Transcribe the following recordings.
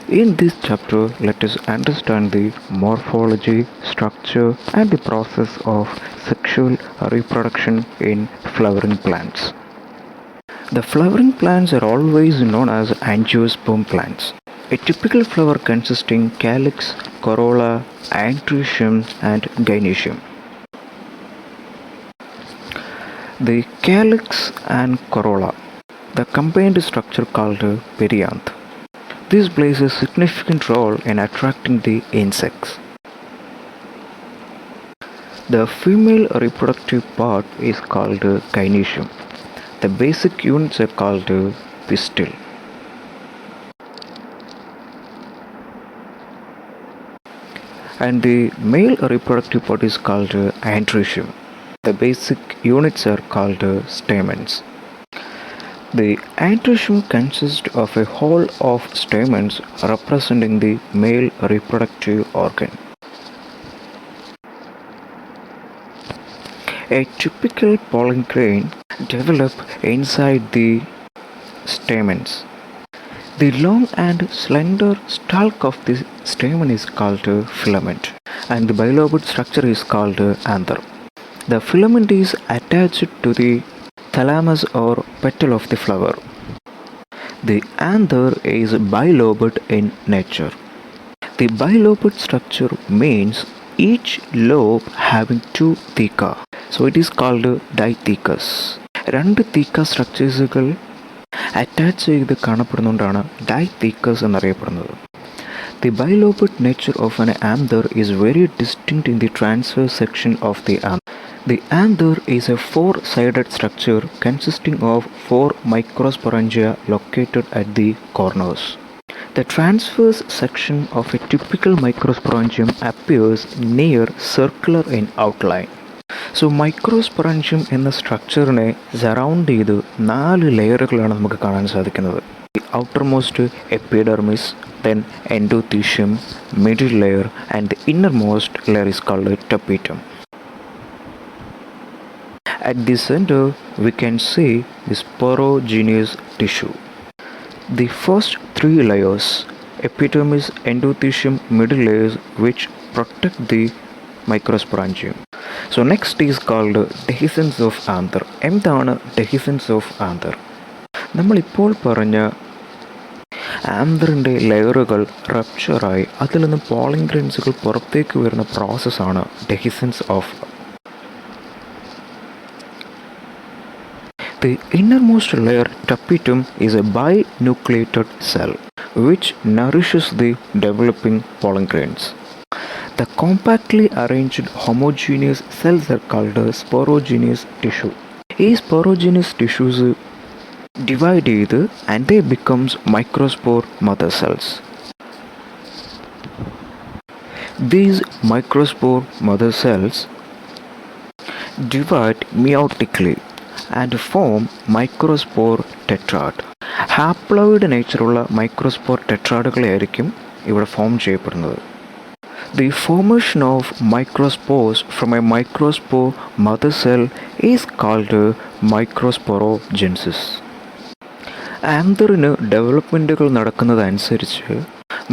In this chapter, let us understand the morphology, structure, and the process of sexual reproduction in flowering plants. The flowering plants are always known as angiosperm plants. A typical flower consisting calyx, corolla, anthecium, and gynoecium. The calyx and corolla, the combined structure called perianth. This plays a significant role in attracting the insects. The female reproductive part is called gynoecium. The basic units are called pistil. And the male reproductive part is called anthecium. The basic units are called stamens. The anthecium consists of a whole of stamens representing the male reproductive organ. A typical pollen grain develops inside the stamens. The long and slender stalk of the stamen is called filament, and the bilobed structure is called anther. The filament is attached to the thalamus or petal of the flower. The anther is bilobed in nature. The bilobed structure means each lobe having two theca. So it is called dithecous. രണ്ട് തീക്ക സ്ട്രക്ചേഴ്സുകൾ attach ചെയ്ത് കാണപ്പെടുന്നതുകൊണ്ടാണ് dithecous എന്നറിയപ്പെടുന്നത്. The bilobed nature of an anther is very distinct in the transverse section of the anther. The anther is a four-sided structure consisting of four microsporangia located at the corners. The transverse section of a typical microsporangium appears near circular in outline. So microsporangium എന്ന സ്ട്രക്ചറിനെ surround ചെയ്ത് 4 ലെയറുകളാണ് നമുക്ക് കാണാൻ സാധിക്കുന്നത്. The outermost epidermis, then endothecium, middle layer, and the innermost layer is called tapetum. At the center, we can see the sporogenous tissue. The first 3 layers, epidermis, endothecium, middle layers, which protect the microsporangium. So next is called dehiscence of anther. എന്താണ് dehiscence of anther? നമ്മളിപ്പോൾ പറഞ്ഞ ആന്തറിൻ്റെ ലെയറുകൾ റപ്ചറായി അതിൽ നിന്ന് pollen ഗ്രെയിൻസുകൾ പുറത്തേക്ക് വരുന്ന പ്രോസസ്സാണ് dehiscence of. The innermost layer, tapetum, is a binucleated cell which nourishes the developing pollen grains. The compactly arranged homogeneous cells are called sporogenous tissue. These sporogenous tissues divide and they become microspore mother cells. These microspore mother cells divide meiotically and form microspore tetrad. Haploid നേച്ചറുള്ള microspore ടെട്രാഡുകളായിരിക്കും ഇവിടെ form ചെയ്യപ്പെടുന്നത്. The formation of microspores from a microspore mother cell is called microsporogenesis. ആന്തറിന് ഡെവലപ്മെൻറ്റുകൾ നടക്കുന്നതനുസരിച്ച്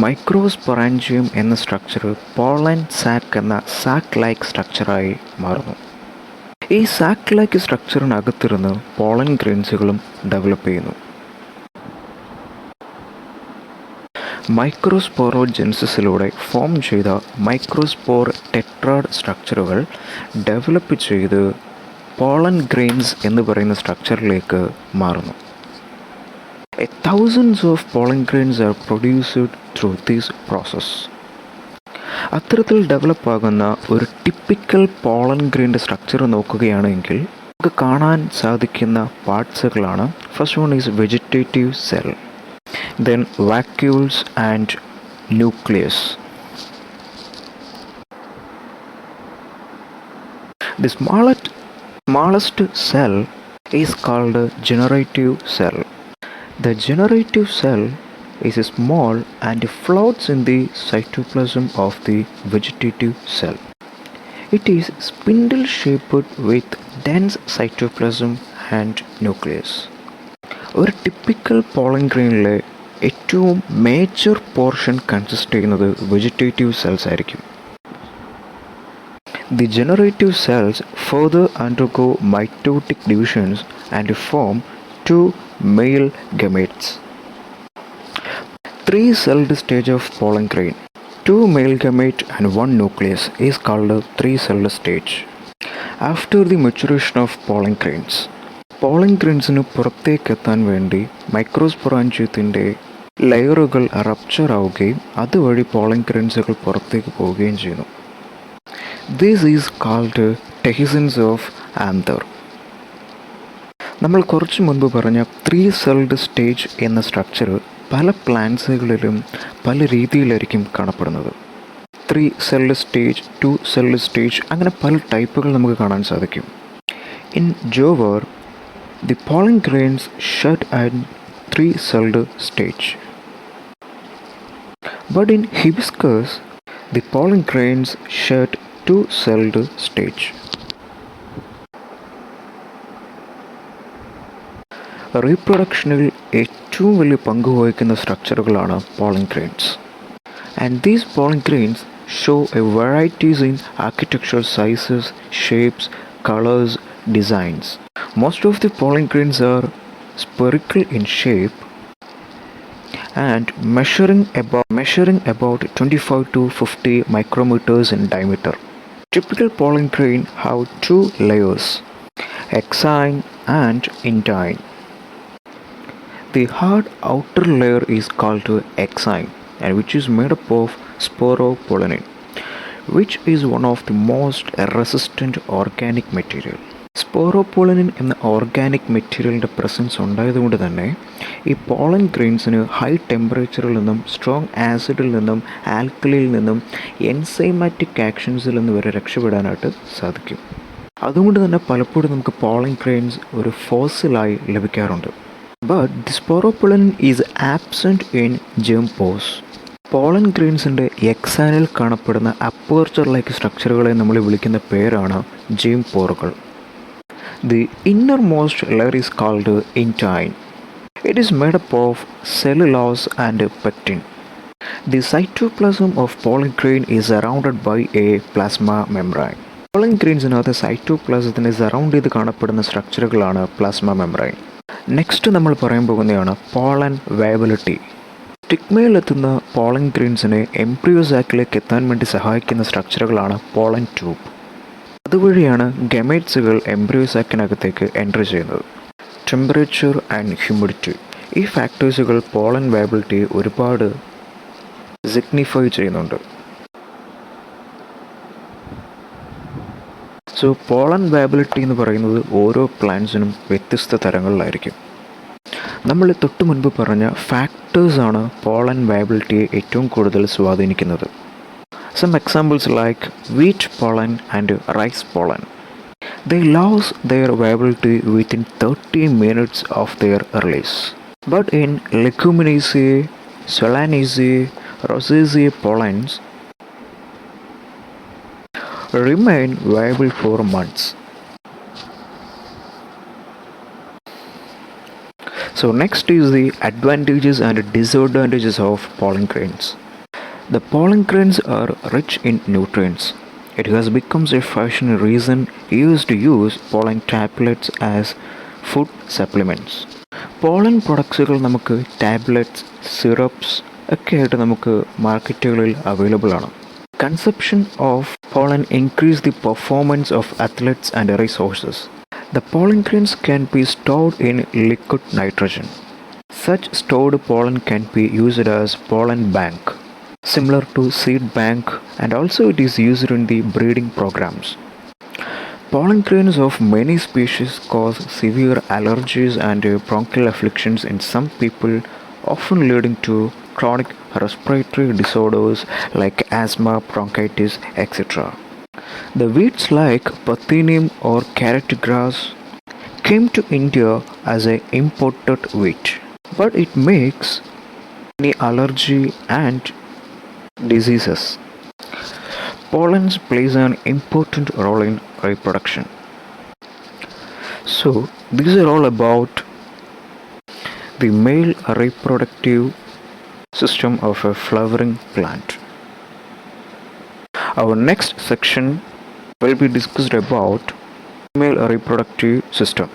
മൈക്രോസ്പൊറാൻജിയം എന്ന structure pollen sac എന്ന sac like സ്ട്രക്ചറായി മാറുന്നു. ഈ sac like സ്ട്രക്ചറിനകത്തിരുന്ന് pollen ഗ്രെയിൻസുകളും develop ചെയ്യുന്നു. മൈക്രോസ്പോറോജെൻസിസിലൂടെ form ചെയ്ത മൈക്രോസ്പോർ ടെട്രാഡ് സ്ട്രക്ചറുകൾ ഡെവലപ്പ് ചെയ്ത് പോളൻ ഗ്രെയിൻസ് എന്ന് പറയുന്ന സ്ട്രക്ചറിലേക്ക് മാറുന്നു. Thousands of pollen grains are produced through this process. അത്തരത്തിൽ ഡെവലപ്പ് ആകുന്ന ഒരു ടിപ്പിക്കൽ പോളൻ ഗ്രെയിൻ്റെ സ്ട്രക്ചർ നോക്കുകയാണെങ്കിൽ നമുക്ക് കാണാൻ സാധിക്കുന്ന പാർട്സുകളാണ്. First one is vegetative cell, then vacuoles and nucleus. The smallest cell is called generative cell. The generative cell is small and floats in the cytoplasm of the vegetative cell. It is spindle shaped with dense cytoplasm and nucleus. ഒരു typical pollen ഗ്രെയിനിലെ ഏറ്റവും major portion consist ചെയ്യുന്നത് vegetative cells ആയിരിക്കും. The generative cells further undergo mitotic divisions and form two male gametes. Three-celled stage of pollen grain. Two male gamete and one nucleus is called a three-celled stage. After the maturation of pollen grains, pollen grains പുറത്തേക്ക് എത്താൻ വേണ്ടി മൈക്രോസ്പൊറാഞ്ചിയത്തിൻ്റെ ലെയറുകൾ rupture ആവുകയും അതുവഴി pollen ഗ്രെയിൻസുകൾ പുറത്തേക്ക് പോവുകയും ചെയ്യുന്നു. This is called dehiscence of anther. നമ്മൾ കുറച്ച് മുൻപ് പറഞ്ഞ ത്രീ സെൽഡ് സ്റ്റേജ് എന്ന സ്ട്രക്ചർ പല പ്ലാന്റ്സുകളിലും പല രീതിയിലായിരിക്കും കാണപ്പെടുന്നത്. 3 സെൽഡ് സ്റ്റേജ്, 2 സെൽഡ് സ്റ്റേജ്, അങ്ങനെ പല ടൈപ്പുകൾ നമുക്ക് കാണാൻ സാധിക്കും. In jowar the pollen grains shed and 3 celled stage. But in hibiscus, the pollen grains shed 2 celled stage. റീപ്രൊഡക്ഷനിൽ ഏറ്റവും വലിയ പങ്ക് വഹിക്കുന്ന സ്ട്രക്ചറുകളാണ് pollen grains. And these pollen grains show a varieties in architectural sizes, shapes, colours, designs. Most of the pollen grains are spherical in shape and measuring about 25 to 50 micrometers in diameter. Typical pollen grain have two layers, exine and intine. The hard outer layer is called exine, and which is made up of sporopollenin, which is one of the most resistant organic material. സ്പോറോപോളനിൻ എന്ന organic മെറ്റീരിയലിൻ്റെ presence ഉണ്ടായതുകൊണ്ട് തന്നെ ഈ pollen ഗ്രെയിൻസിന് high ടെമ്പറേച്ചറിൽ നിന്നും strong ആസിഡിൽ നിന്നും ആൽക്കലിയിൽ നിന്നും enzymatic ആക്ഷൻസിൽ നിന്ന് വരെ രക്ഷപ്പെടാനായിട്ട് സാധിക്കും. അതുകൊണ്ട് തന്നെ പലപ്പോഴും നമുക്ക് പോളൻ ഗ്രെയിൻസ് ഒരു ഫോസിലായി ലഭിക്കാറുണ്ട്. But the sporopollenin is absent in germ pores. Pollen ഗ്രെയിൻസിൻ്റെ എക്സാനിൽ കാണപ്പെടുന്ന അപ്പേർച്ചർ ലൈക്ക് സ്ട്രക്ചറുകളെ നമ്മൾ വിളിക്കുന്ന പേരാണ് ജേം പോറുകൾ. The innermost layer is called intine. It is made up of cellulose and pectin. The cytoplasm of pollen grain is surrounded by a plasma membrane. Pollen grains cytoplasm is surrounded ചെയ്ത് കാണപ്പെടുന്ന സ്ട്രക്ചറുകളാണ് plasma membrane. Next നമ്മൾ പറയാൻ പോകുന്നതാണ് pollen viability. സ്റ്റിഗ്മയിലെത്തുന്ന pollen ഗ്രെയിൻസിനെ എംബ്രിയോസാക്കിലേക്ക് എത്താൻ വേണ്ടി സഹായിക്കുന്ന സ്ട്രക്ചറുകളാണ് pollen tube. അതുവഴിയാണ് ഗമേറ്റ്സുകൾ എംബ്രിയോസാക്കിനകത്തേക്ക് enter ചെയ്യുന്നത്. Temperature and humidity, ഈ ഫാക്ടേഴ്സുകൾ പോളൻ വയബിലിറ്റി ഒരുപാട് സിഗ്നിഫൈ ചെയ്യുന്നുണ്ട്. സോ പോളൻ വയബിലിറ്റി എന്ന് പറയുന്നത് ഓരോ പ്ലാന്റ്സിനും വ്യത്യസ്ത തരങ്ങളിലായിരിക്കും. നമ്മൾ തൊട്ട് മുൻപ് പറഞ്ഞ ഫാക്ടേഴ്സാണ് പോളൻ വയബിലിറ്റിയെ ഏറ്റവും കൂടുതൽ സ്വാധീനിക്കുന്നത്. Some examples like wheat pollen and rice pollen. They lose their viability within 30 minutes of their release. But in Leguminaceae, Solanaceae, Rosaceae pollens remain viable for months. So next is the advantages and disadvantages of pollen grains. The pollen grains are rich in nutrients. It has become a fashion reason used to use pollen tablets as food supplements. Pollen productsകൾ നമുക്ക് tablets, syrups ഒക്കെ ആയിട്ട് നമുക്ക് മാർക്കറ്റുകളിൽ available ആണ്. Consumption of pollen increase the performance of athletes and racehorses. The pollen grains can be stored in liquid nitrogen. Such stored pollen can be used as pollen bank, similar to seed bank, and also it is used in the breeding programs. Pollen grains of many species cause severe allergies and bronchial afflictions in some people, often leading to chronic respiratory disorders like asthma, bronchitis, etc. The weeds like Pathinium or carrot grass came to India as an imported wheat, but it makes many allergy and diseases. Pollen plays an important role in reproduction. So these are all about the male reproductive system of a flowering plant. Our next section will be discussed about female reproductive system.